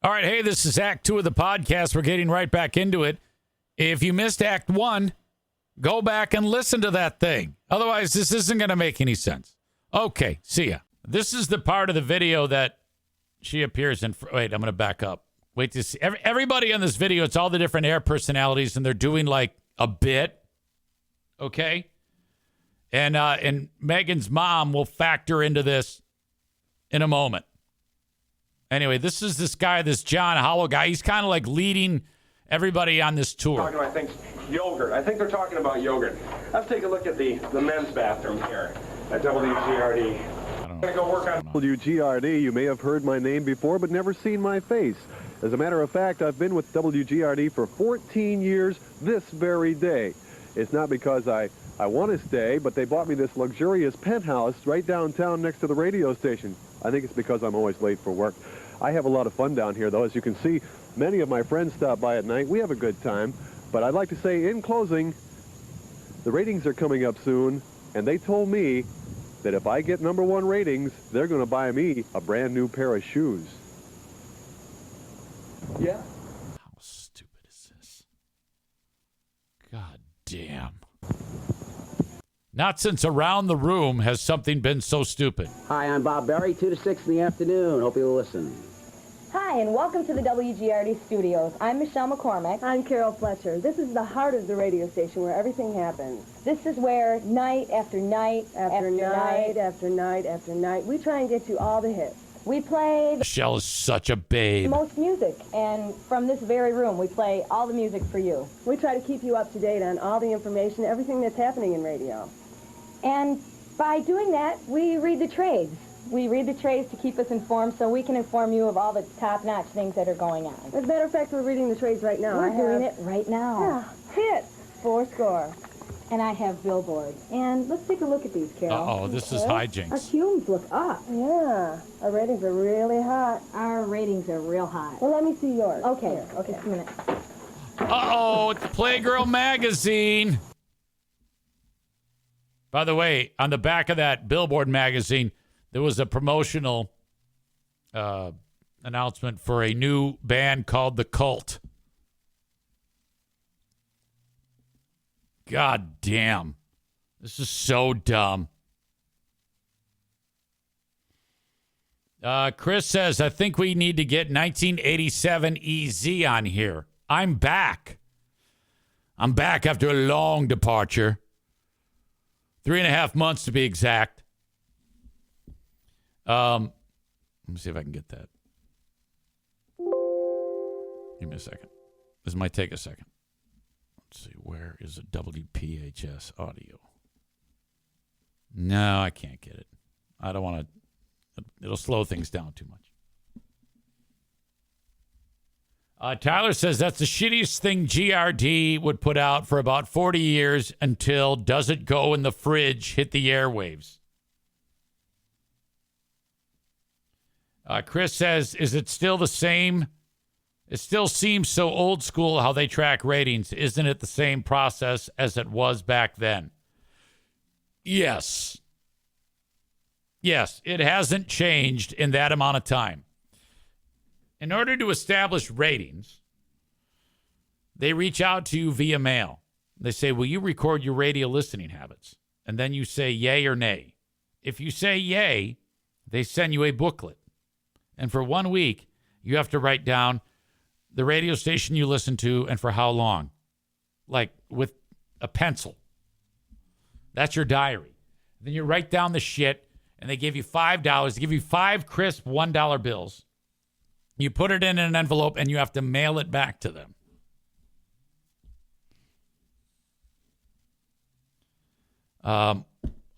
All right, hey, this is Act 2 of the podcast. We're getting right back into it. If you missed Act 1, go back and listen to that thing. Otherwise, this isn't going to make any sense. Okay, see ya. This is the part of the video that she appears in. Wait, I'm going to back up. Wait to see. Everybody on this video, it's all the different air personalities, and they're doing like a bit. Okay? And Megan's mom will factor into this in a moment. Anyway, this is this guy, this John Howell guy. He's kind of like leading everybody on this tour. Talking about, I think, yogurt. I think they're talking about yogurt. Let's take a look at the men's bathroom here at WGRD. I'm going to go work on WGRD. You may have heard my name before, but never seen my face. As a matter of fact, I've been with WGRD for 14 years this very day. It's not because I want to stay, but they bought me this luxurious penthouse right downtown next to the radio station. I think it's because I'm always late for work. I have a lot of fun down here, though. As you can see, many of my friends stop by at night. We have a good time. But I'd like to say, in closing, the ratings are coming up soon, and they told me that if I get #1 ratings, they're going to buy me a brand new pair of shoes. Yeah. How stupid is this? God damn. Not since Around the Room has something been so stupid. Hi, I'm Bob Berry, 2 to 6 in the afternoon. Hope you'll listen. Hi, and welcome to the WGRD studios. I'm Michelle McCormick. I'm Carol Fletcher. This is the heart of the radio station where everything happens. This is where night after night after night, we try and get you all the hits. we play Michelle is such a babe. most music, and from this very room, we play all the music for you. We try to keep you up to date on all the information, everything that's happening in radio. And by doing that, we read the trades. We read the trades to keep us informed so we can inform you of all the top-notch things that are going on. As a matter of fact, we're reading the trades right now. We're doing it right now. Yeah, hits, 4 score. And I have billboards. And let's take a look at these, Carol. Uh-oh, this is Our hijinks. cumes look up. Yeah, our ratings are really hot. Our ratings are real hot. Well, let me see yours. Okay, Here, okay. just a minute. Uh-oh, it's Playgirl magazine. By the way, on the back of that Billboard magazine, there was a promotional announcement for a new band called The Cult. God damn. This is so dumb. Chris says, I think we need to get 1987 EZ on here. I'm back. I'm back after a long departure. 3.5 months to be exact. Let me see if I can get that. Give me a second. This might take a second. Let's see. Where is the WPHS audio? No, I can't get it. I don't want to. It'll slow things down too much. Tyler says that's the shittiest thing GRD would put out for about 40 years until Does It Go in the Fridge hit the airwaves. Chris says, is it still the same? It still seems so old school how they track ratings. Isn't it the same process as it was back then? Yes. Yes, it hasn't changed in that amount of time. In order to establish ratings, they reach out to you via mail. They say, will you record your radio listening habits? And then you say yay or nay. If you say yay, they send you a booklet. And for 1 week, you have to write down the radio station you listen to and for how long. Like with a pencil. That's your diary. Then you write down the shit, and they give you $5. They give you 5 crisp $1 bills. You put it in an envelope, and you have to mail it back to them.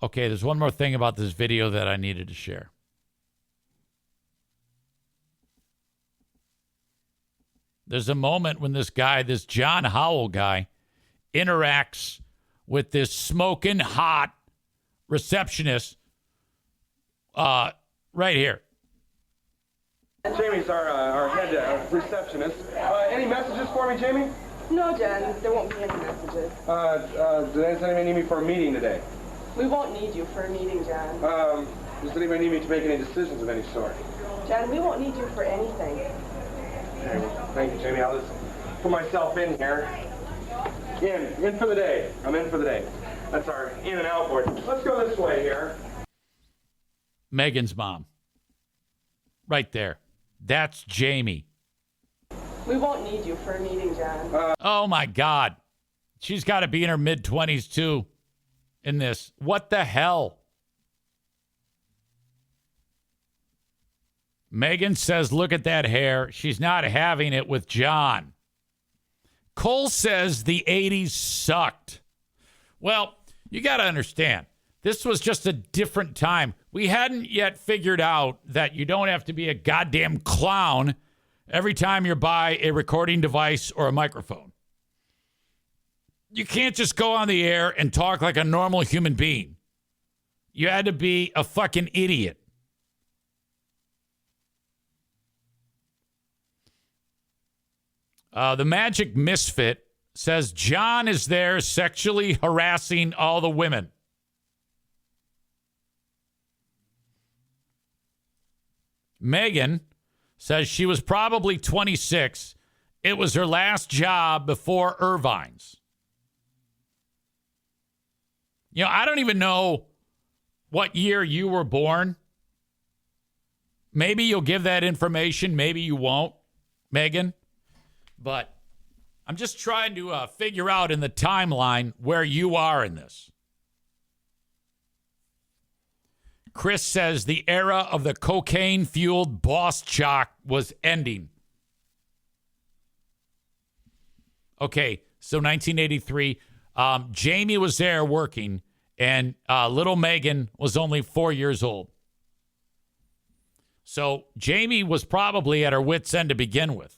Okay, there's one more thing about this video that I needed to share. There's a moment when this guy, this John Howell guy, interacts with this smoking hot receptionist right here. Jamie's our head receptionist. Any messages for me, Jamie? No, Jen, there won't be any messages. Does anybody need me for a meeting today? We won't need you for a meeting, Jen. Does anybody need me to make any decisions of any sort? Jen, we won't need you for anything. Thank you, Jamie. I'll just put myself in here. In for the day. I'm in for the day. That's our in and out board. Let's go this way here. Megan's mom. Right there. That's Jamie. We won't need you for a meeting, John. Oh, my God. She's got to be in her mid-20s, too, in this. What the hell? Megan says, look at that hair. She's not having it with John. Cole says the 80s sucked. Well, you got to understand, this was just a different time. We hadn't yet figured out that you don't have to be a goddamn clown every time you're by a recording device or a microphone. You can't just go on the air and talk like a normal human being. You had to be a fucking idiot. The Magic Misfit says John is there sexually harassing all the women. Megan says she was probably 26. It was her last job before Irvine's. You know, I don't even know what year you were born. Maybe you'll give that information. Maybe you won't, Megan. But I'm just trying to figure out in the timeline where you are in this. Chris says the era of the cocaine-fueled boss jock was ending. Okay, so 1983, Jamie was there working, and little Megan was only 4 years old. So Jamie was probably at her wit's end to begin with,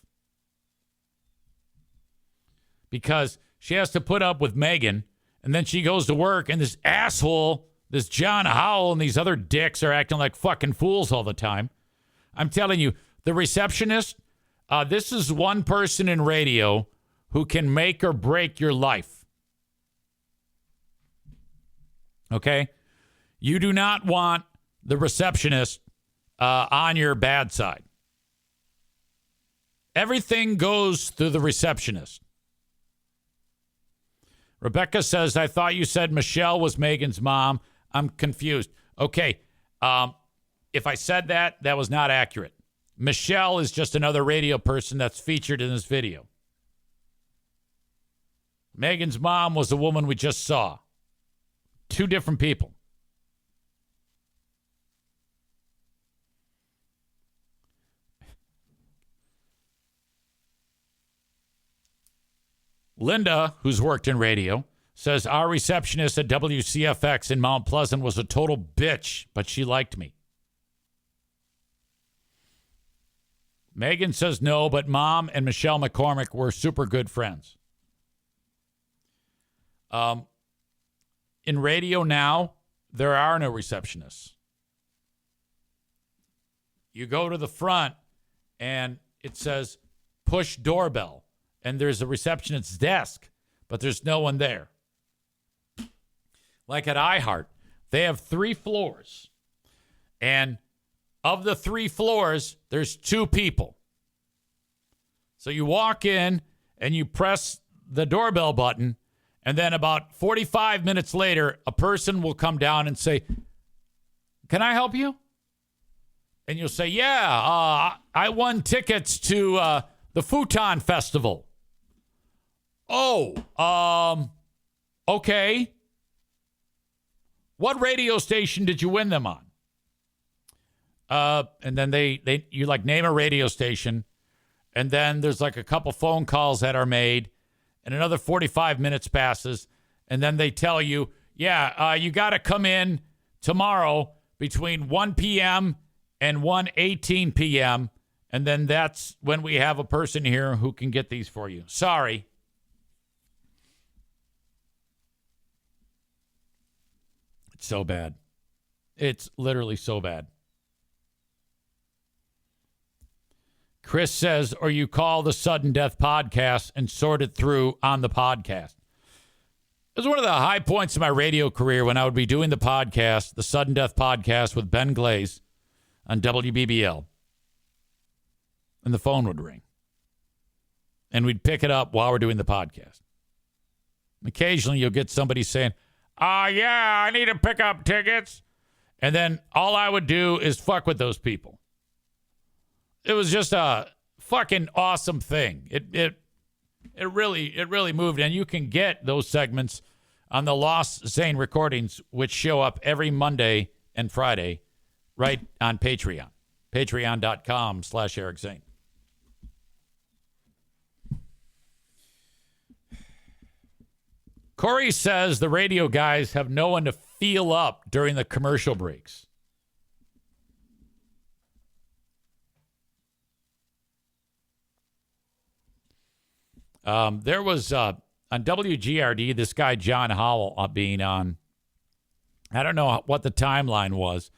because she has to put up with Megan, and then she goes to work, and this asshole, this John Howell, and these other dicks are acting like fucking fools all the time. I'm telling you, the receptionist, this is one person in radio who can make or break your life. Okay? You do not want the receptionist on your bad side. Everything goes through the receptionist. Rebecca says, I thought you said Michelle was Megan's mom. I'm confused. Okay. If I said that, that was not accurate. Michelle is just another radio person that's featured in this video. Megan's mom was the woman we just saw. Two different people. Linda, who's worked in radio, says our receptionist at WCFX in Mount Pleasant was a total bitch, but she liked me. Megan says no, but Mom and Michelle McCormick were super good friends. In radio now, there are no receptionists. You go to the front and it says push doorbell, and there's a receptionist's desk, but there's no one there. Like at iHeart, they have 3 floors. And of the 3 floors, there's 2 people. So you walk in and you press the doorbell button, and then about 45 minutes later, a person will come down and say, can I help you? And you'll say, yeah, I won tickets to the Futon Festival. Oh, okay. What radio station did you win them on? And then you like name a radio station, and then there's like a couple phone calls that are made, and another 45 minutes passes, and then they tell you, yeah, you got to come in tomorrow between 1 p.m. and 1:18 p.m., and then that's when we have a person here who can get these for you. Sorry. It's so bad. It's literally so bad. Chris says, or you call the Sudden Death Podcast and sort it through on the podcast. It was one of the high points of my radio career when I would be doing the podcast, the Sudden Death Podcast with Ben Glaze on WBBL. And the phone would ring. and we'd pick it up while we're doing the podcast. Occasionally, you'll get somebody saying, yeah, I need to pick up tickets. And then all I would do is fuck with those people. It was just a fucking awesome thing. It really moved. And you can get those segments on the Lost Zane recordings, which show up every Monday and Friday right on Patreon. Patreon.com/Eric Zane. Corey says the radio guys have no one to feel up during the commercial breaks. There was on WGRD, this guy John Howell being on. I don't know what the timeline was,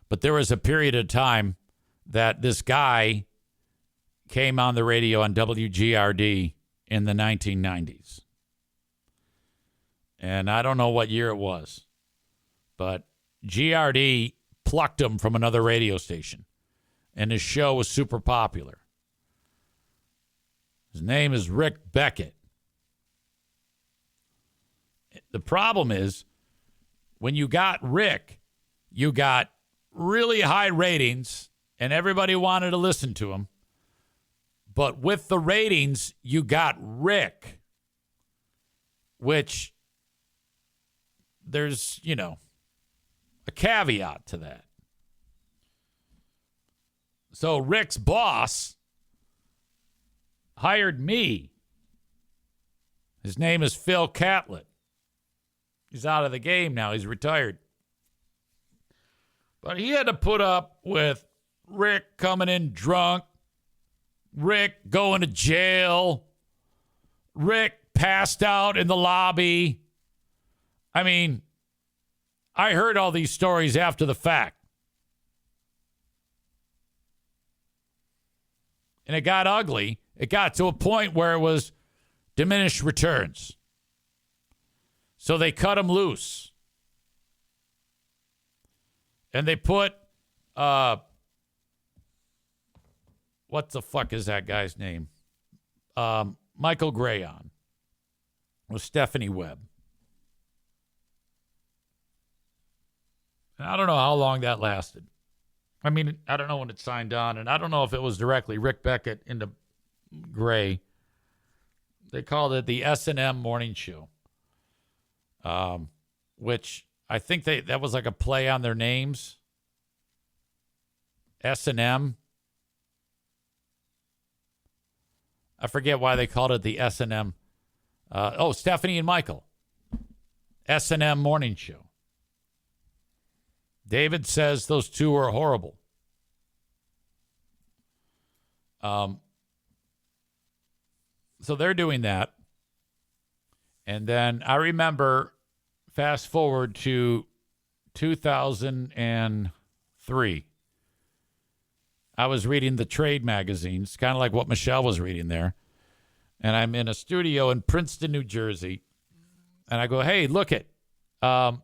but there was a period of time that this guy came on the radio on WGRD in the 1990s. And I don't know what year it was, but GRD plucked him from another radio station, and his show was super popular. His name is Rick Beckett. The problem is, when you got Rick, you got really high ratings, and everybody wanted to listen to him. But with the ratings, you got Rick, which there's, a caveat to that. So Rick's boss hired me. His name is Phil Catlett. He's out of the game now. He's retired. But he had to put up with Rick coming in drunk, Rick going to jail, Rick passed out in the lobby. I mean, I heard all these stories after the fact. And it got ugly. It got to a point where it was diminished returns. So they cut him loose. And they put, what the fuck is that guy's name? Michael Gray on with Stephanie Webb. And I don't know how long that lasted. I mean, I don't know when it signed on, and I don't know if it was directly Rick Beckett into Gray. They called it the S&M Morning Show, which I think that was like a play on their names. S&M. I forget why they called it the S&M. Stephanie and Michael. S&M Morning Show. David says those two are horrible. So they're doing that. And then I remember, fast forward to 2003. I was reading the trade magazines, kind of like what Michelle was reading there. And I'm in a studio in Princeton, New Jersey. And I go, hey, look it. No,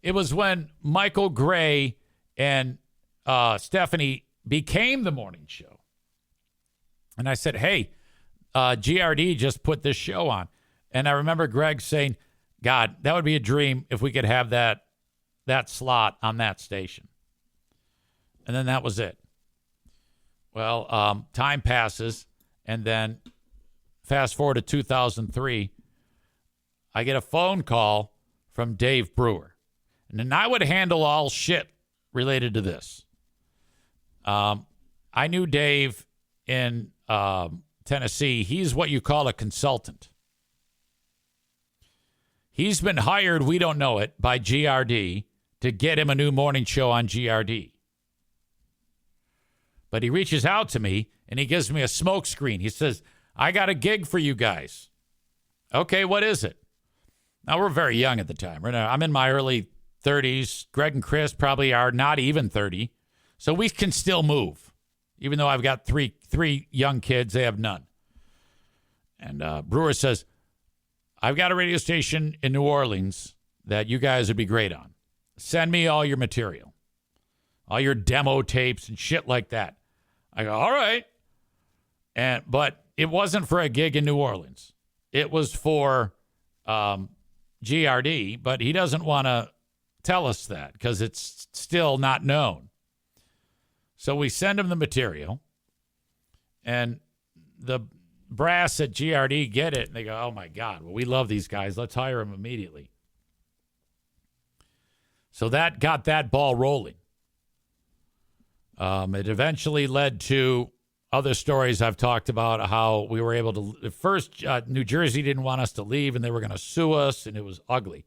it was when Michael Gray and Stephanie became the morning show. And I said, hey, GRD just put this show on. And I remember Greg saying, God, that would be a dream if we could have that slot on that station. And then that was it. Well, time passes, and then fast forward to 2003, I get a phone call from Dave Brewer. And then I would handle all shit related to this. I knew Dave in Tennessee. He's what you call a consultant. He's been hired, we don't know it, by GRD to get him a new morning show on GRD. But he reaches out to me, and he gives me a smoke screen. He says, I got a gig for you guys. Okay, what is it? Now, we're very young at the time. I'm in my early 30s. Greg and Chris probably are not even 30. So we can still move. Even though I've got three young kids, they have none. And Brewer says, I've got a radio station in New Orleans that you guys would be great on. Send me all your material. All your demo tapes and shit like that. I go, all right. But it wasn't for a gig in New Orleans. It was for GRD, but he doesn't want to tell us that because it's still not known. So we send him the material, and the brass at GRD get it, and they go, oh, my God, well, we love these guys. Let's hire them immediately. So that got that ball rolling. It eventually led to other stories I've talked about, how we were able to, at first, New Jersey didn't want us to leave, and they were going to sue us, and it was ugly.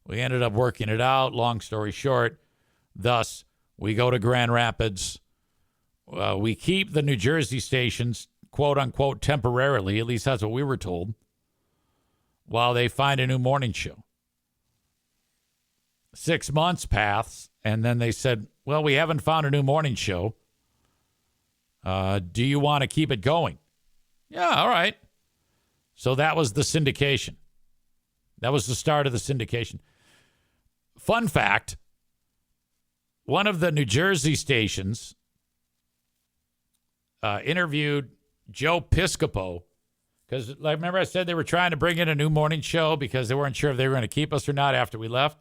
We ended up working it out, long story short. Thus, we go to Grand Rapids. We keep the New Jersey stations, quote unquote, temporarily, at least that's what we were told, while they find a new morning show. 6 months pass, and then they said, well, we haven't found a new morning show. Do you want to keep it going? Yeah, all right. So that was the syndication. That was the start of the syndication. Fun fact, one of the New Jersey stations interviewed Joe Piscopo, because remember I said they were trying to bring in a new morning show because they weren't sure if they were going to keep us or not after we left.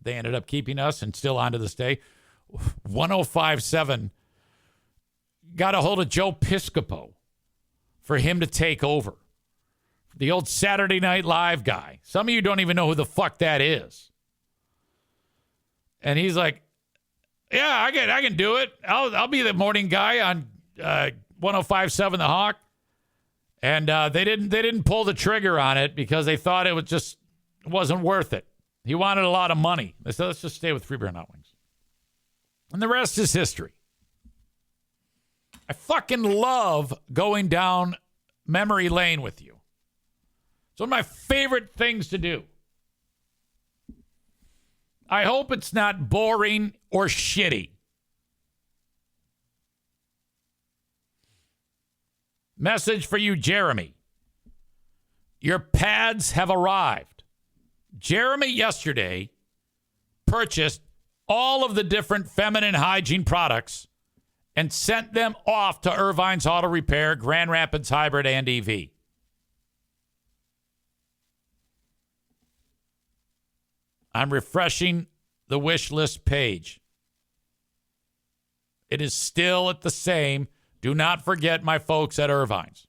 They ended up keeping us and still on to this day. 105.7 got a hold of Joe Piscopo for him to take over. The old Saturday Night Live guy. Some of you don't even know who the fuck that is. And he's like, yeah, I can do it. I'll be the morning guy on 105.7 The Hawk. And they didn't pull the trigger on it because they thought it wasn't worth it. He wanted a lot of money. They said, let's just stay with Free Beer and Hot Wings. And the rest is history. I fucking love going down memory lane with you. It's one of my favorite things to do. I hope it's not boring or shitty. Message for you, Jeremy. Your pads have arrived. Jeremy yesterday purchased all of the different feminine hygiene products and sent them off to Irvine's Auto Repair, Grand Rapids Hybrid and EV. I'm refreshing the wish list page. It is still at the same. Do not forget my folks at Irvine's.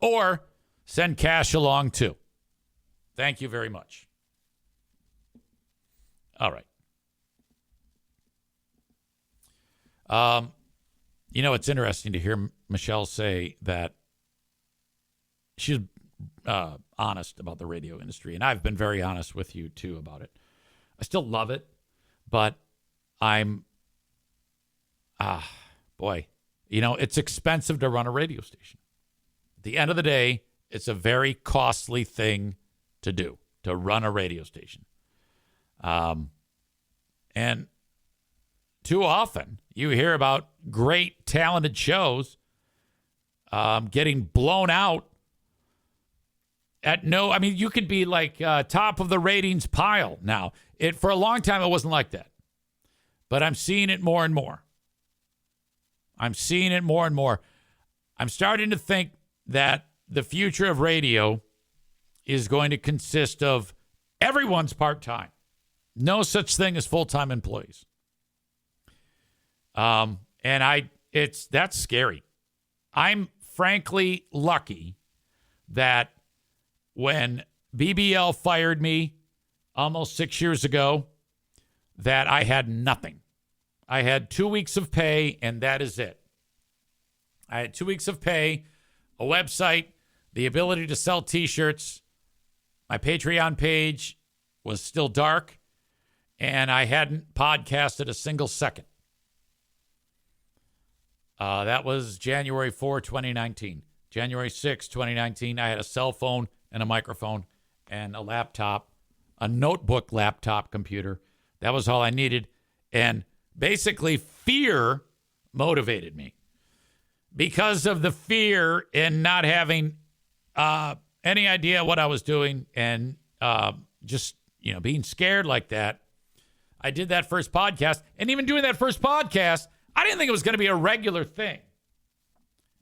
Or send cash along too. Thank you very much. All right. It's interesting to hear Michelle say that she's honest about the radio industry, and I've been very honest with you too about it. I still love it, but it's expensive to run a radio station. At the end of the day, it's a very costly thing to do, to run a radio station. And too often you hear about great talented shows getting blown out you could be like top of the ratings pile now. For a long time, it wasn't like that. But I'm seeing it more and more. I'm starting to think that the future of radio is going to consist of everyone's part-time. No such thing as full-time employees. That's scary. I'm frankly lucky that when BBL fired me almost 6 years ago, that I had nothing. I had 2 weeks of pay, and that is it. I had 2 weeks of pay, a website, the ability to sell T-shirts. My Patreon page was still dark, and I hadn't podcasted a single second. That was January 4, 2019. January 6, 2019, I had a cell phone and a microphone and a laptop, a notebook laptop computer. That was all I needed. And basically, fear motivated me. Because of the fear in not having any idea what I was doing and just, being scared like that, I did that first podcast. And even doing that first podcast, I didn't think it was going to be a regular thing.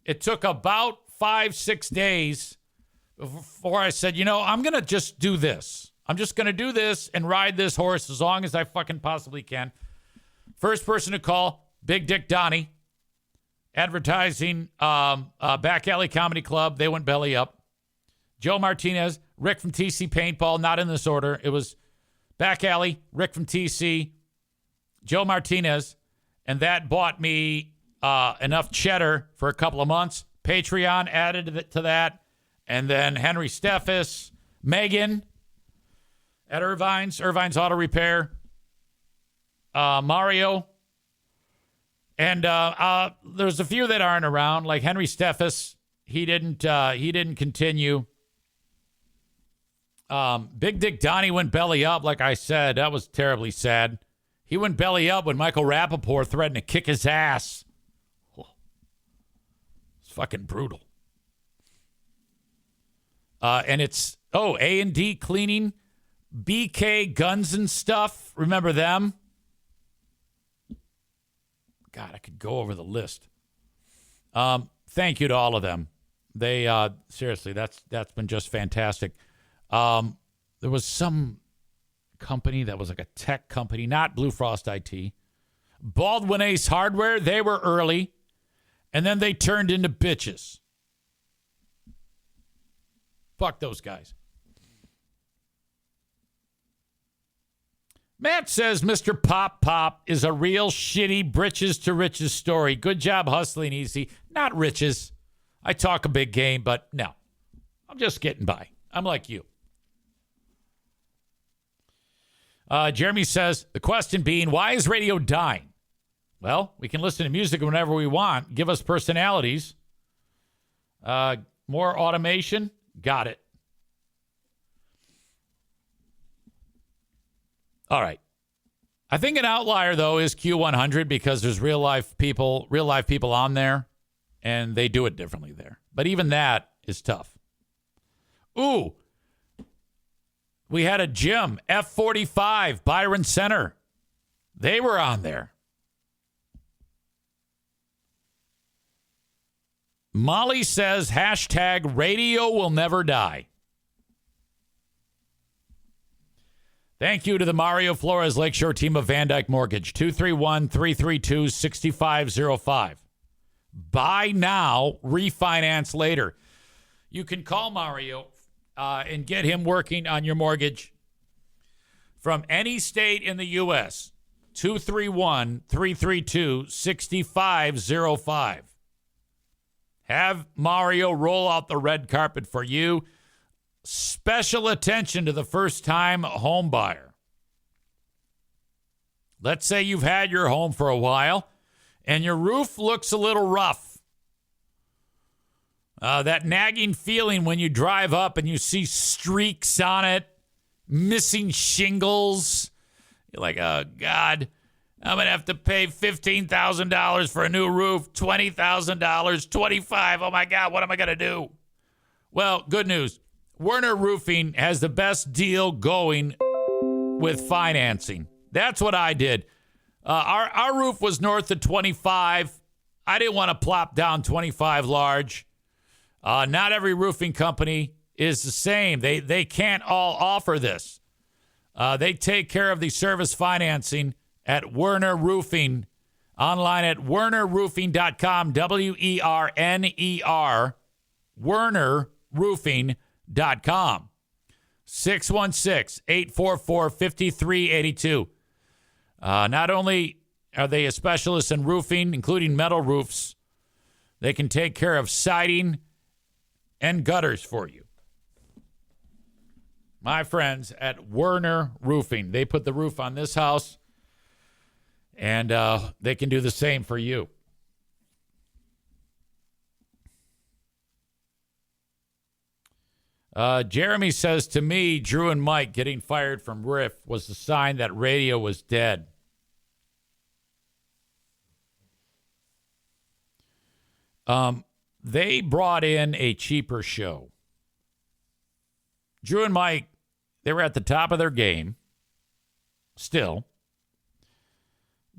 It took about 5-6 days before I said, I'm going to just do this. I'm just going to do this and ride this horse as long as I fucking possibly can. First person to call, Big Dick Donnie, advertising Back Alley Comedy Club. They went belly up. Joe Martinez, Rick from TC Paintball, not in this order. It was Back Alley, Rick from TC, Joe Martinez, and that bought me enough cheddar for a couple of months. Patreon added to that, and then Henry Steffes, Megan at Irvine's Auto Repair, Mario, and there's a few that aren't around, like Henry Steffes. He didn't continue. Big Dick Donnie went belly up, like I said. That was terribly sad. He went belly up when Michael Rappaport threatened to kick his ass. Oh, it's fucking brutal. And it's, A&D Cleaning, BK Guns and Stuff. Remember them? God, I could go over the list. Thank you to all of them. They, seriously, that's been just fantastic. There was some company that was like a tech company, not Blue Frost IT. Baldwin Ace Hardware, they were early, and then they turned into bitches. Fuck those guys. Matt says Mr. Pop is a real shitty britches to riches story. Good job hustling easy. Not riches. I talk a big game, but no. I'm just getting by. I'm like you. Jeremy says, the question being, why is radio dying? Well, we can listen to music whenever we want. Give us personalities. More automation. Got it. All right. I think an outlier, though, is Q100 because there's real life people on there, and they do it differently there. But even that is tough. Ooh. We had a gym, F45, Byron Center. They were on there. Molly says, hashtag radio will never die. Thank you to the Mario Flores Lakeshore team of Van Dyke Mortgage, 231-332-6505. Buy now, refinance later. You can call Mario and get him working on your mortgage from any state in the U.S., 231-332-6505. Have Mario roll out the red carpet for you. Special attention to the first-time home buyer. Let's say you've had your home for a while and your roof looks a little rough. That nagging feeling when you drive up and you see streaks on it, missing shingles. You're like, oh, God, I'm going to have to pay $15,000 for a new roof, $20,000, $25,000. Oh, my God, what am I going to do? Well, good news. Werner Roofing has the best deal going with financing. That's what I did. Our roof was north of 25. I didn't want to plop down 25 large. Not every roofing company is the same. They can't all offer this. They take care of the service financing at Werner Roofing. Online at wernerroofing.com, WERNER, wernerroofing.com. 616-844-5382. Not only are they a specialist in roofing, including metal roofs, they can take care of siding and gutters for you. My friends at Werner Roofing. They put the roof on this house, and they can do the same for you. Jeremy says, to me, Drew and Mike getting fired from Riff was the sign that radio was dead. They brought in a cheaper show. Drew and Mike, they were at the top of their game. Still.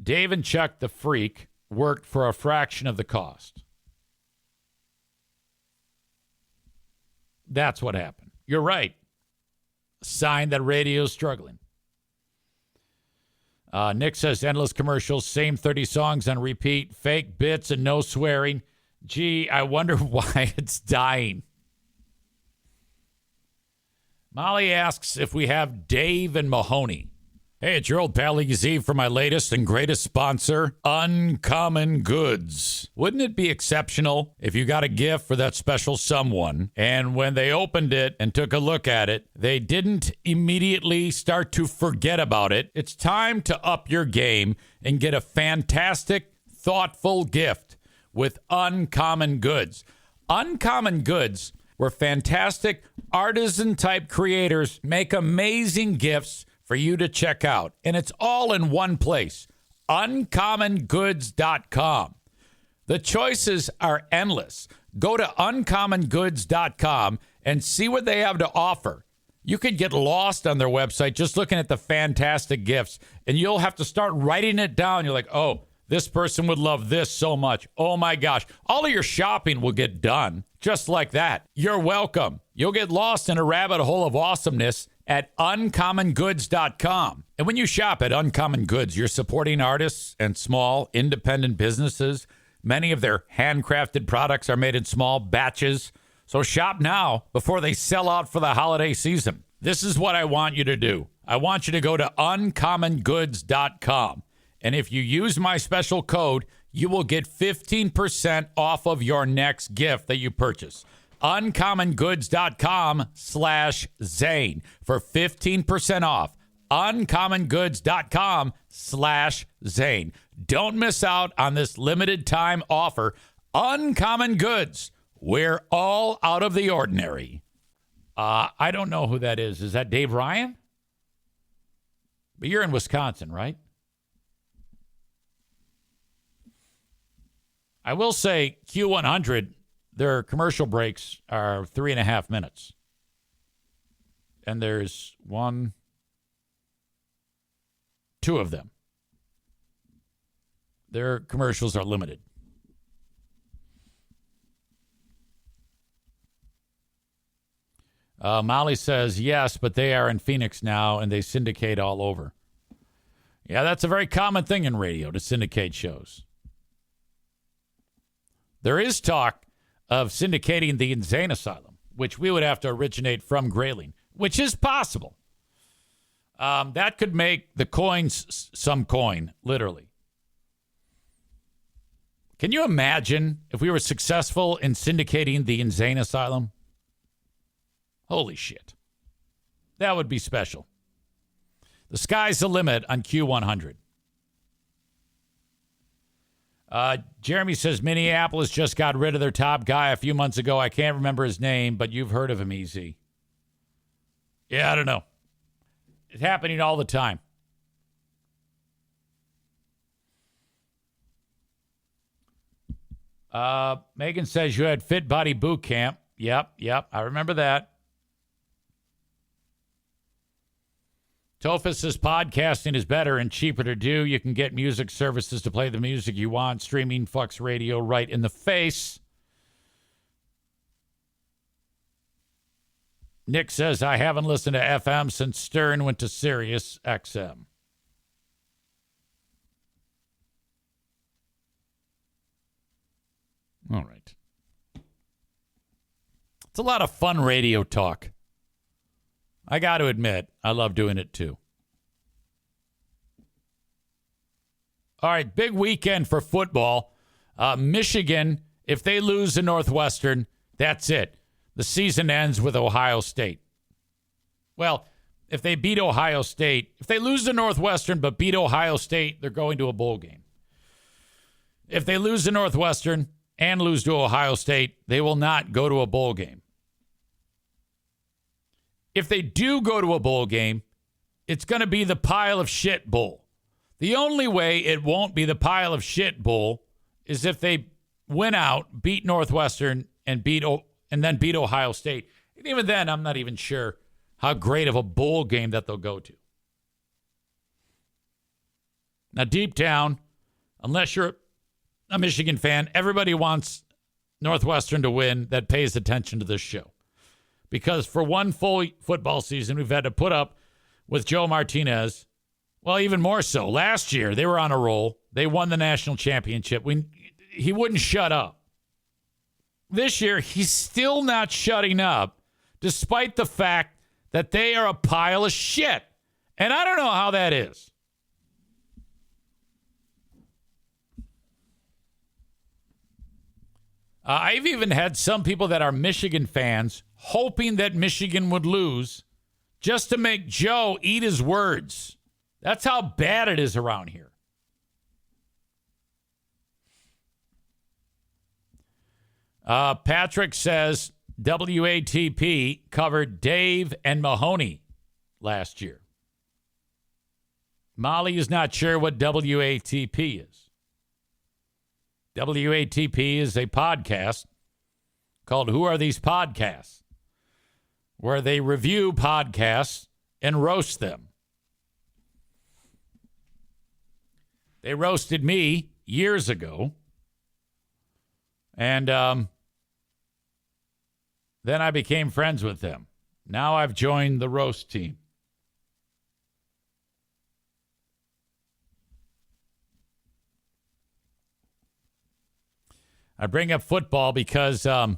Dave and Chuck the Freak worked for a fraction of the cost. That's what happened. You're right. Sign that radio's struggling. Nick says, endless commercials, same 30 songs on repeat, fake bits and no swearing. Gee, I wonder why it's dying. Molly asks if we have Dave and Mahoney. Hey, it's your old pal EZ for my latest and greatest sponsor, Uncommon Goods. Wouldn't it be exceptional if you got a gift for that special someone, and when they opened it and took a look at it, they didn't immediately start to forget about it? It's time to up your game and get a fantastic, thoughtful gift with Uncommon Goods. Uncommon Goods, where fantastic artisan-type creators make amazing gifts for you to check out. And it's all in one place, uncommongoods.com. The choices are endless. Go to uncommongoods.com and see what they have to offer. You could get lost on their website just looking at the fantastic gifts, and you'll have to start writing it down. You're like, oh, this person would love this so much. Oh, my gosh. All of your shopping will get done just like that. You're welcome. You'll get lost in a rabbit hole of awesomeness at uncommongoods.com. And when you shop at Uncommon Goods, you're supporting artists and small independent businesses. Many of their handcrafted products are made in small batches. So shop now before they sell out for the holiday season. This is what I want you to do. I want you to go to uncommongoods.com. And if you use my special code, you will get 15% off of your next gift that you purchase. uncommongoods.com/Zane for 15% off. uncommongoods.com/Zane. Don't miss out on this limited time offer. Uncommon Goods. We're all out of the ordinary. I don't know who that is. Is that Dave Ryan? But you're in Wisconsin, right? I will say Q100, their commercial breaks are 3.5 minutes. And there's 2 of them. Their commercials are limited. Molly says, yes, but they are in Phoenix now, and they syndicate all over. Yeah, that's a very common thing in radio, to syndicate shows. There is talk of syndicating the Insane Asylum, which we would have to originate from Grayling, which is possible. That could make the coins some coin, literally. Can you imagine if we were successful in syndicating the Insane Asylum? Holy shit. That would be special. The sky's the limit on Q100. Jeremy says Minneapolis just got rid of their top guy a few months ago. I can't remember his name, but you've heard of him, EZ. Yeah, I don't know. It's happening all the time. Megan says you had Fit Body Boot Camp. Yep. I remember that. Tophus says podcasting is better and cheaper to do. You can get music services to play the music you want. Streaming fucks radio right in the face. Nick says, I haven't listened to FM since Stern went to Sirius XM. All right. It's a lot of fun radio talk. I got to admit, I love doing it too. All right, big weekend for football. Michigan, if they lose to Northwestern, that's it. The season ends with Ohio State. Well, if they beat Ohio State, if they lose to Northwestern but beat Ohio State, they're going to a bowl game. If they lose to Northwestern and lose to Ohio State, they will not go to a bowl game. If they do go to a bowl game, it's going to be the pile of shit bowl. The only way it won't be the pile of shit bowl is if they win out, beat Northwestern, and then beat Ohio State. And even then, I'm not even sure how great of a bowl game that they'll go to. Now, deep down, unless you're a Michigan fan, everybody wants Northwestern to win that pays attention to this show. because for one full football season, we've had to put up with Joe Martinez. Well, even more so. Last year, they were on a roll. They won the national championship. He wouldn't shut up. This year, he's still not shutting up, despite the fact that they are a pile of shit. And I don't know how that is. I've even had some people that are Michigan fans hoping that Michigan would lose just to make Joe eat his words. That's how bad it is around here. Patrick says WATP covered Dave and Mahoney last year. Molly is not sure what WATP is. WATP is a podcast called Who Are These Podcasts, where they review podcasts and roast them. They roasted me years ago, and then I became friends with them. Now I've joined the roast team. I bring up football because there's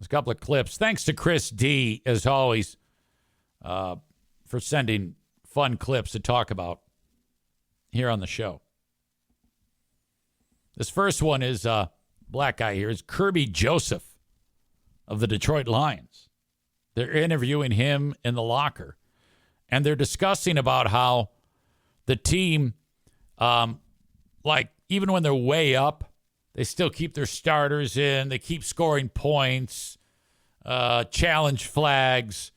a couple of clips. Thanks to Chris D, as always, for sending fun clips to talk about here on the show. This first one is black guy here. Is Kirby Joseph of the Detroit Lions. They're interviewing him in the locker, and they're discussing about how the team, even when they're way up, they still keep their starters in. They keep scoring points, challenge flags,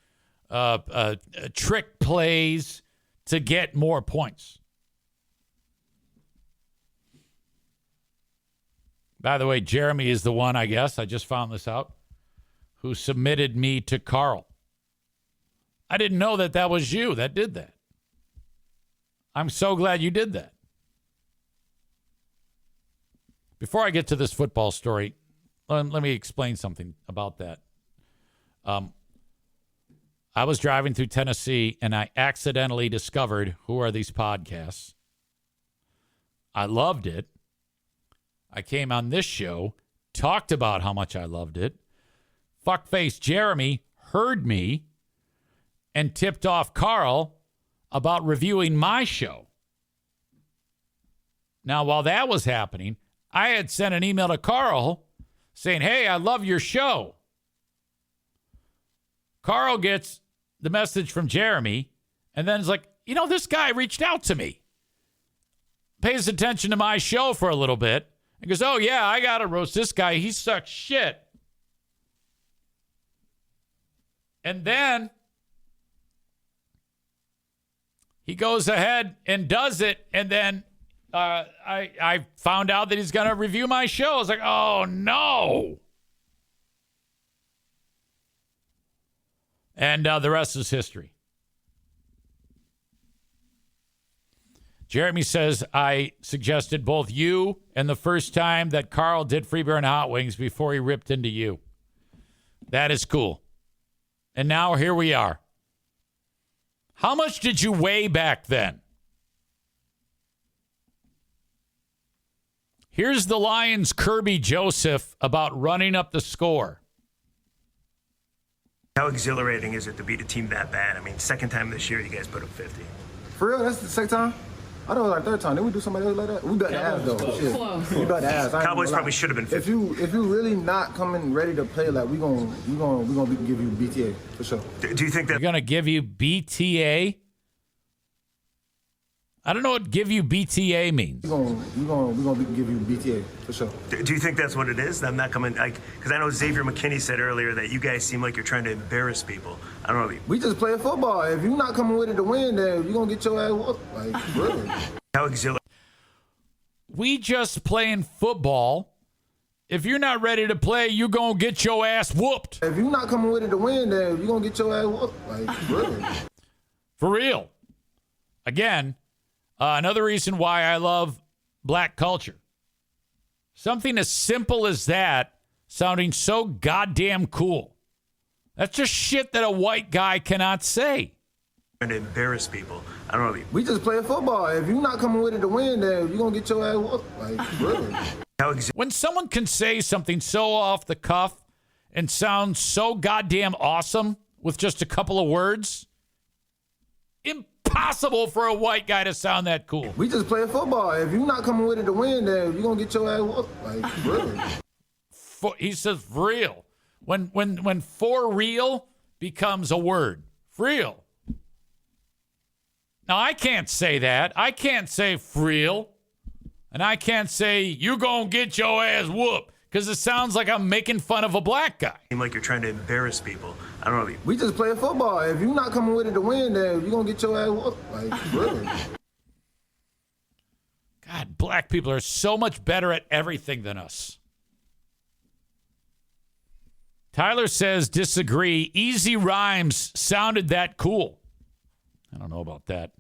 trick plays to get more points. By the way, Jeremy is the one, I guess, I just found this out, who submitted me to Carl. I didn't know that was you that did that. I'm so glad you did that. Before I get to this football story, let me explain something about that. I was driving through Tennessee, and I accidentally discovered Who Are These Podcasts. I loved it. I came on this show, talked about how much I loved it. Fuckface Jeremy heard me and tipped off Carl about reviewing my show. Now, while that was happening, I had sent an email to Carl saying, hey, I love your show. Carl gets the message from Jeremy and then is like, this guy reached out to me. Pays attention to my show for a little bit. And goes, oh, yeah, I got to roast this guy. He sucks shit. And then he goes ahead and does it. And then I found out that he's going to review my show. I was like, oh, no. And the rest is history. Jeremy says, I suggested both you and the first time that Carl did Free Beer and Hot Wings before he ripped into you. That is cool. And now here we are. How much did you weigh back then? Here's the Lions' Kirby Joseph about running up the score. How exhilarating is it to beat a team that bad? I mean, second time this year you guys put up 50. For real? That's the second time? I thought it was like third time. Didn't we do somebody else like that? We got the ass though. Shit. We got the ass. Cowboys probably should have been 50. If you really not coming ready to play, like we gonna give you BTA for sure. Do you think that we're gonna give you BTA? I don't know what give you BTA means. We're gonna give you BTA for sure. Do you think that's what it is? I'm not coming, because I know Xavier McKinney said earlier that you guys seem like you're trying to embarrass people. I don't know. We just play football. If you're not coming with it to win, then you're gonna get your ass whooped. Like, really. How exhilarating. We just playing football. If you're not ready to play, you're gonna get your ass whooped. If you're not coming with it to win, then you're gonna get your ass whooped. Like, really. For real. Again. Another reason why I love black culture. Something as simple as that sounding so goddamn cool. That's just shit that a white guy cannot say. Trying to embarrass people. I don't know. We just play football. If you're not coming with it to win, then you're going to get your ass whooped. Like, really. When someone can say something so off the cuff and sound so goddamn awesome with just a couple of words, impossible for a white guy to sound that cool. We just play football. If you're not coming with it to win, then you're going to get your ass whooped. Like, really. He says for real. When for real becomes a word. For real. Now, I can't say that. I can't say for real. And I can't say you gonna get your ass whooped because it sounds like I'm making fun of a black guy. Seem like you're trying to embarrass people. I don't know. We just play football. If you're not coming with it to win, then you're going to get your ass whooped. Like, really. God, black people are so much better at everything than us. Tyler says, disagree. Easy Rhymes sounded that cool. I don't know about that.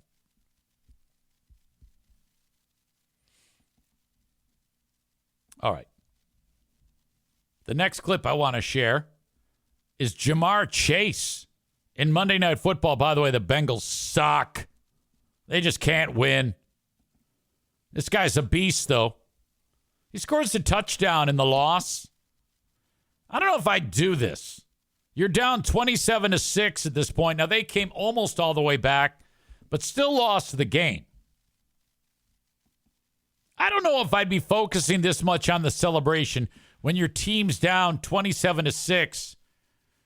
All right. The next clip I want to share is Jamar Chase in Monday Night Football. By the way, the Bengals suck. They just can't win. This guy's a beast, though. He scores a touchdown in the loss. I don't know if I'd do this. You're down 27-6 at this point. Now, they came almost all the way back, but still lost the game. I don't know if I'd be focusing this much on the celebration when your team's down 27-6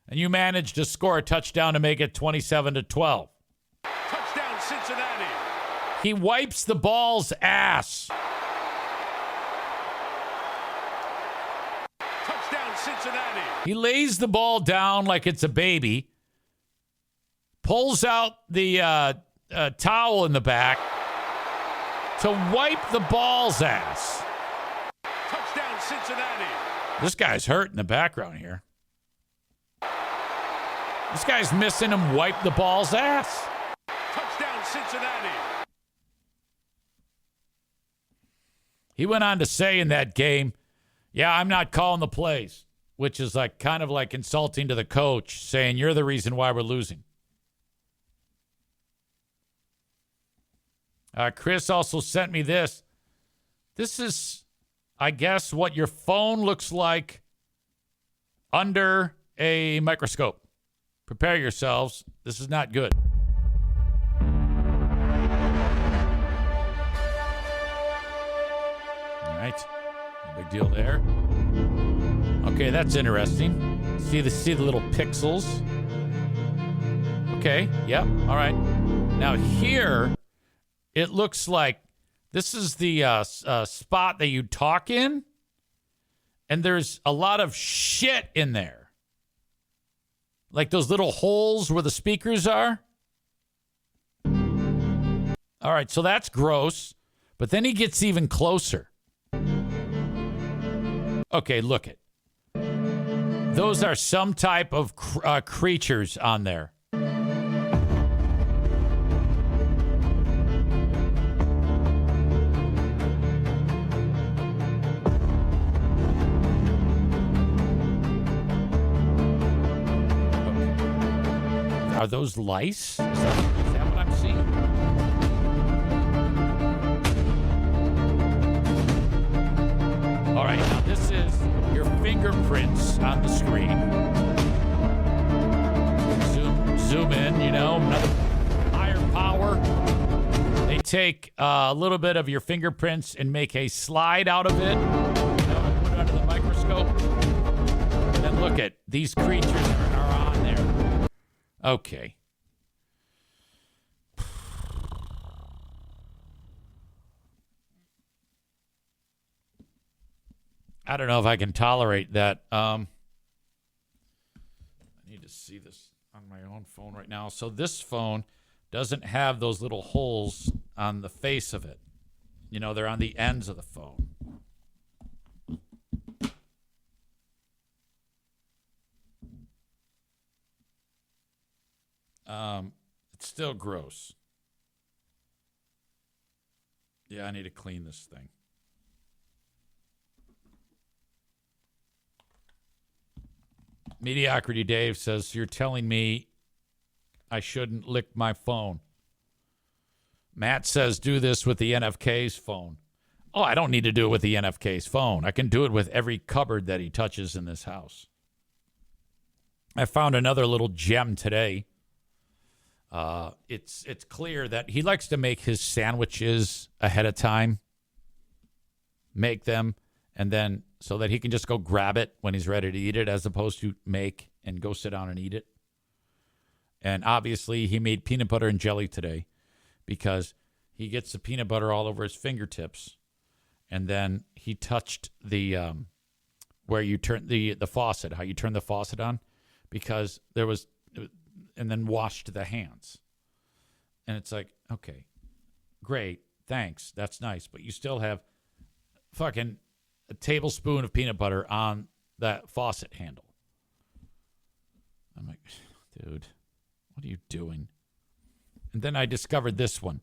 and you manage to score a touchdown to make it 27-12. Touchdown, Cincinnati. He wipes the ball's ass. Touchdown, Cincinnati. He lays the ball down like it's a baby, pulls out the towel in the back to wipe the ball's ass. Touchdown, Cincinnati. This guy's hurt in the background here. This guy's missing him wipe the ball's ass. Touchdown, Cincinnati. He went on to say in that game, yeah, I'm not calling the plays, which is like kind of like insulting to the coach, saying you're the reason why we're losing. Chris also sent me this. This is, I guess, what your phone looks like under a microscope. Prepare yourselves. This is not good. All right. No big deal there. Okay, that's interesting. See the little pixels. Okay, yep, all right. Now here, it looks like this is the spot that you talk in, and there's a lot of shit in there. Like those little holes where the speakers are. All right, so that's gross, but then he gets even closer. Okay, look it. Those are some type of creatures on there. Are those lice? Is that what I'm seeing? All right, now this is your fingerprints on the screen. Zoom in, you know, another higher power. They take a little bit of your fingerprints and make a slide out of it. Put it under the microscope. And then look at these creatures are on there. Okay. I don't know if I can tolerate that. I need to see this on my own phone right now. So this phone doesn't have those little holes on the face of it. You know, they're on the ends of the phone. It's still gross. Yeah, I need to clean this thing. Mediocrity Dave says, you're telling me I shouldn't lick my phone. Matt says, do this with the NFK's phone. Oh, I don't need to do it with the NFK's phone. I can do it with every cupboard that he touches in this house. I found another little gem today. It's clear that he likes to make his sandwiches ahead of time. Make them, and then so that he can just go grab it when he's ready to eat it, as opposed to make and go sit down and eat it. And obviously, he made peanut butter and jelly today because he gets the peanut butter all over his fingertips. And then he touched the where you turn the faucet, how you turn the faucet on, because there was, and then washed the hands. And it's like, okay, great, thanks, that's nice, but you still have fucking a tablespoon of peanut butter on that faucet handle. I'm like, dude, what are you doing? And then I discovered this one.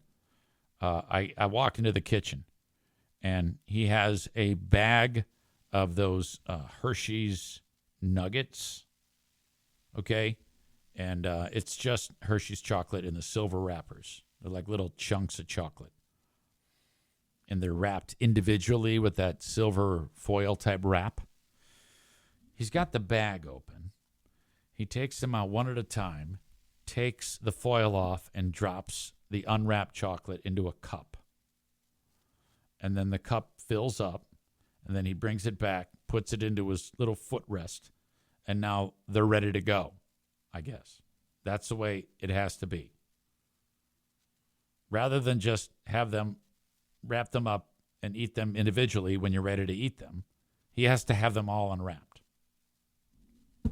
I walked into the kitchen, and he has a bag of those Hershey's Nuggets, okay? And it's just Hershey's chocolate in the silver wrappers. They're like little chunks of chocolate. And they're wrapped individually with that silver foil type wrap. He's got the bag open. He takes them out one at a time, takes the foil off, and drops the unwrapped chocolate into a cup. And then the cup fills up, and then he brings it back, puts it into his little footrest, and now they're ready to go, I guess. That's the way it has to be. Rather than just have them wrap them up and eat them individually when you're ready to eat them, he has to have them all unwrapped. Of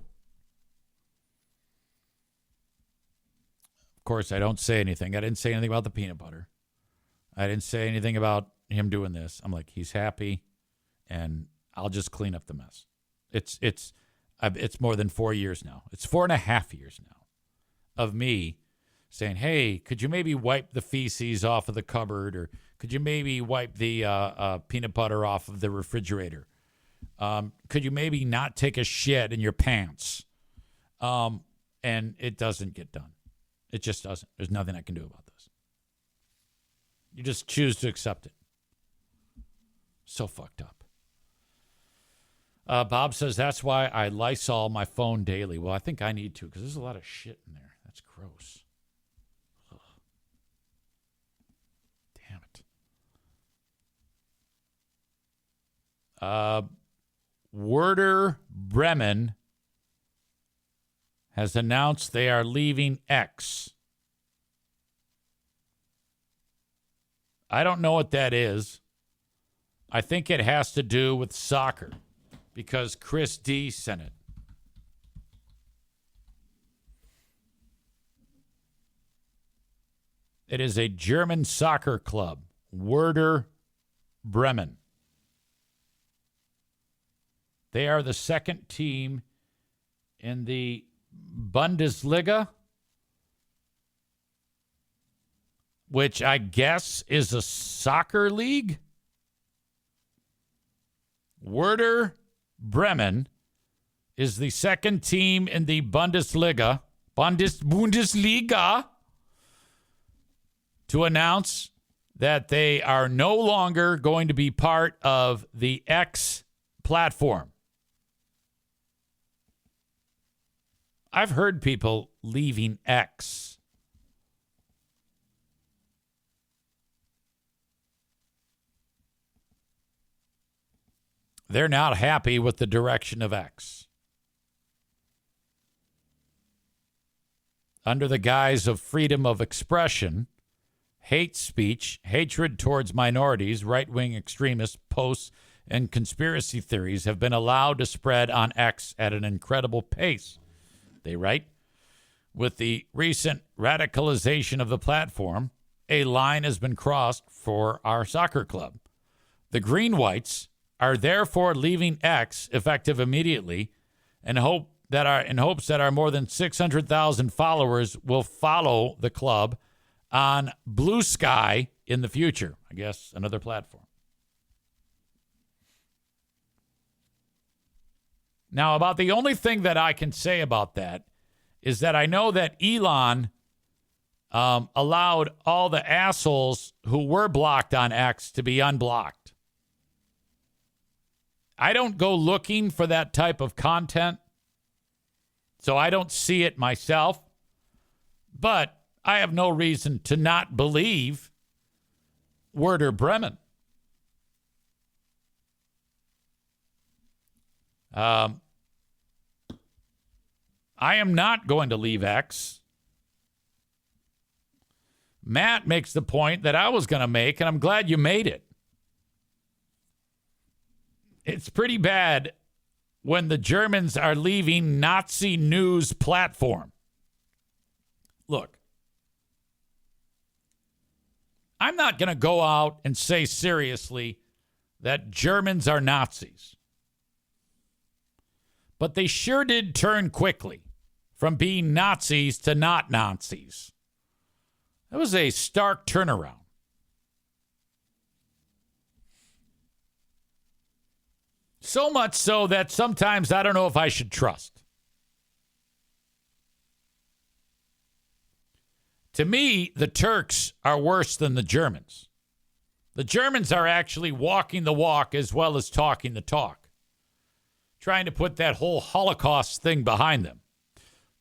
course, I don't say anything. I didn't say anything about the peanut butter. I didn't say anything about him doing this. I'm like, he's happy, and I'll just clean up the mess. It's more than 4 years now. It's 4.5 years now of me saying, hey, could you maybe wipe the feces off of the cupboard, or could you maybe wipe the peanut butter off of the refrigerator? Could you maybe not take a shit in your pants? And it doesn't get done. It just doesn't. There's nothing I can do about this. You just choose to accept it. So fucked up. Bob says, that's why I Lysol my phone daily. Well, I think I need to, because there's a lot of shit in there. That's gross. Ugh. Damn it. Werder Bremen has announced they are leaving X. I don't know what that is. I think it has to do with soccer, because Chris D sent it. It is a German soccer club, Werder Bremen. They are the second team in the Bundesliga, which I guess is a soccer league. Werder Bremen is the second team in the Bundesliga to announce that they are no longer going to be part of the X platform. I've heard people leaving X. They're not happy with the direction of X. Under the guise of freedom of expression, hate speech, hatred towards minorities, right-wing extremist posts, and conspiracy theories have been allowed to spread on X at an incredible pace. They write, with the recent radicalization of the platform, a line has been crossed for our soccer club. The Green Whites are therefore leaving X effective immediately in hopes that our more than 600,000 followers will follow the club on Blue Sky in the future. I guess another platform. Now, about the only thing that I can say about that is that I know that Elon allowed all the assholes who were blocked on X to be unblocked. I don't go looking for that type of content, so I don't see it myself. But I have no reason to not believe Werder Bremen. I am not going to leave X. Matt makes the point that I was going to make, and I'm glad you made it. It's pretty bad when the Germans are leaving Nazi news platform. Look, I'm not going to go out and say seriously that Germans are Nazis. But they sure did turn quickly from being Nazis to not Nazis. That was a stark turnaround. So much so that sometimes I don't know if I should trust. To me, the Turks are worse than the Germans. The Germans are actually walking the walk as well as talking the talk, trying to put that whole Holocaust thing behind them.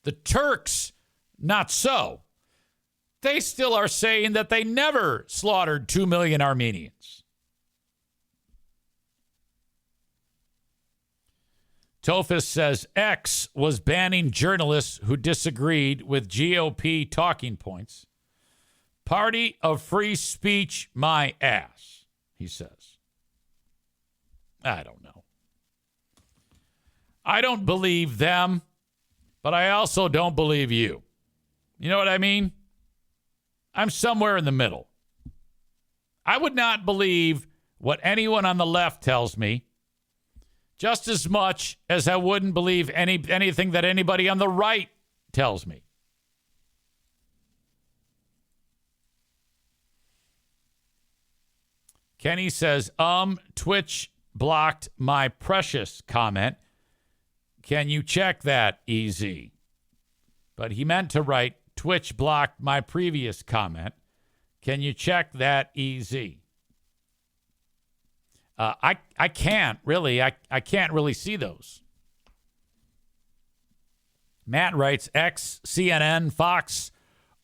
The Turks, not so. They still are saying that they never slaughtered 2 million Armenians. Tophus says X was banning journalists who disagreed with GOP talking points. Party of free speech, my ass, he says. I don't know. I don't believe them, but I also don't believe you. You know what I mean? I'm somewhere in the middle. I would not believe what anyone on the left tells me just as much as I wouldn't believe anything that anybody on the right tells me. Kenny says, Twitch blocked my precious comment. Can you check that, EZ? But he meant to write, Twitch blocked my previous comment. Can you check that, EZ? I can't really. I can't really see those. Matt writes, X, CNN, Fox,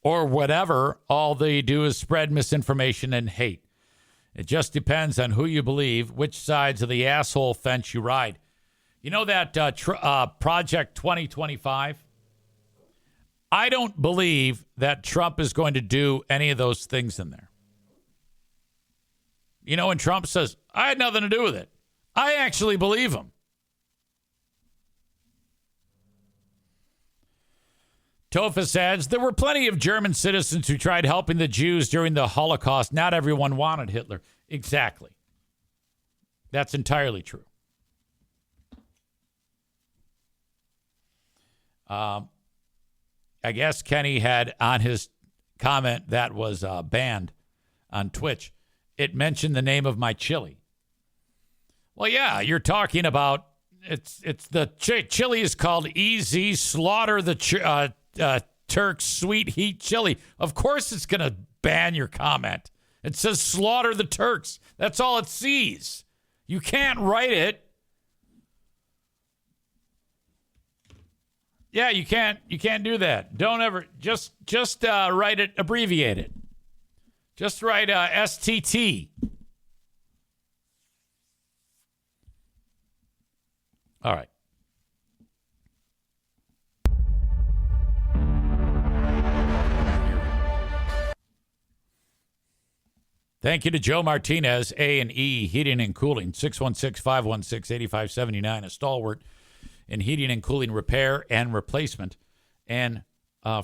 or whatever, all they do is spread misinformation and hate. It just depends on who you believe, which sides of the asshole fence you ride. You know that Project 2025? I don't believe that Trump is going to do any of those things in there. You know, when Trump says, I had nothing to do with it, I actually believe him. Tophus adds, there were plenty of German citizens who tried helping the Jews during the Holocaust. Not everyone wanted Hitler. Exactly. That's entirely true. I guess Kenny had on his comment that was banned on Twitch, it mentioned the name of my chili. Well, yeah, you're talking about, it's the chili is called EZ Slaughter the Turks Sweet Heat Chili. Of course it's going to ban your comment. It says Slaughter the Turks. That's all it sees. You can't write it. Yeah, you can't do that. Don't ever just write it, abbreviate it. Just write STT. All right. Thank you to Joe Martinez, A&E Heating and Cooling, 616-516-8579, a stalwart in heating and cooling repair and replacement, and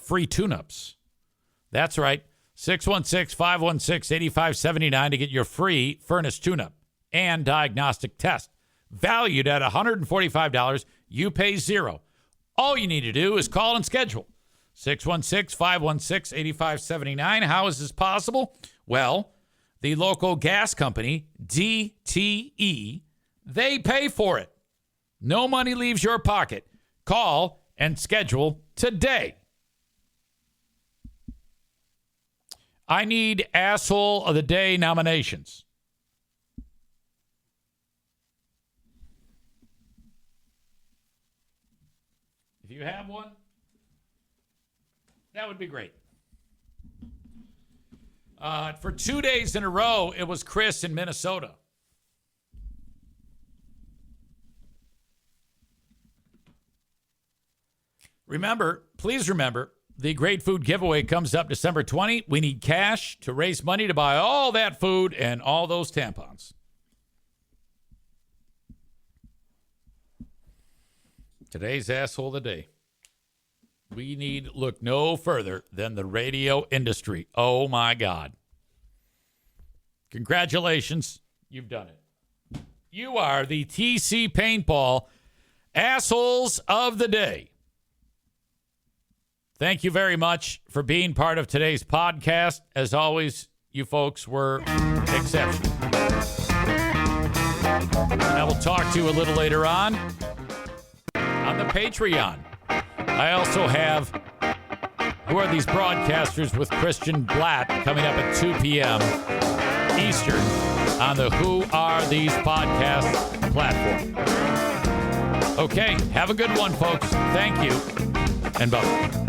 free tune-ups. That's right, 616-516-8579 to get your free furnace tune-up and diagnostic test. Valued at $145, you pay $0. All you need to do is call and schedule. 616-516-8579. How is this possible? Well, the local gas company, DTE, they pay for it. No money leaves your pocket. Call and schedule today. I need Asshole of the Day nominations. If you have one, that would be great. For 2 days in a row, it was Chris in Minnesota. Please remember, the Great Food Giveaway comes up December 20. We need cash to raise money to buy all that food and all those tampons. Today's Asshole of the Day. We need look no further than the radio industry. Oh, my God. Congratulations. You've done it. You are the TC Paintball Assholes of the Day. Thank you very much for being part of today's podcast. As always, you folks were exceptional. And I will talk to you a little later on the Patreon. I also have Who Are These Broadcasters with Christian Blatt coming up at 2 p.m. Eastern on the Who Are These Podcasts platform. Okay, have a good one, folks. Thank you, and bye-bye.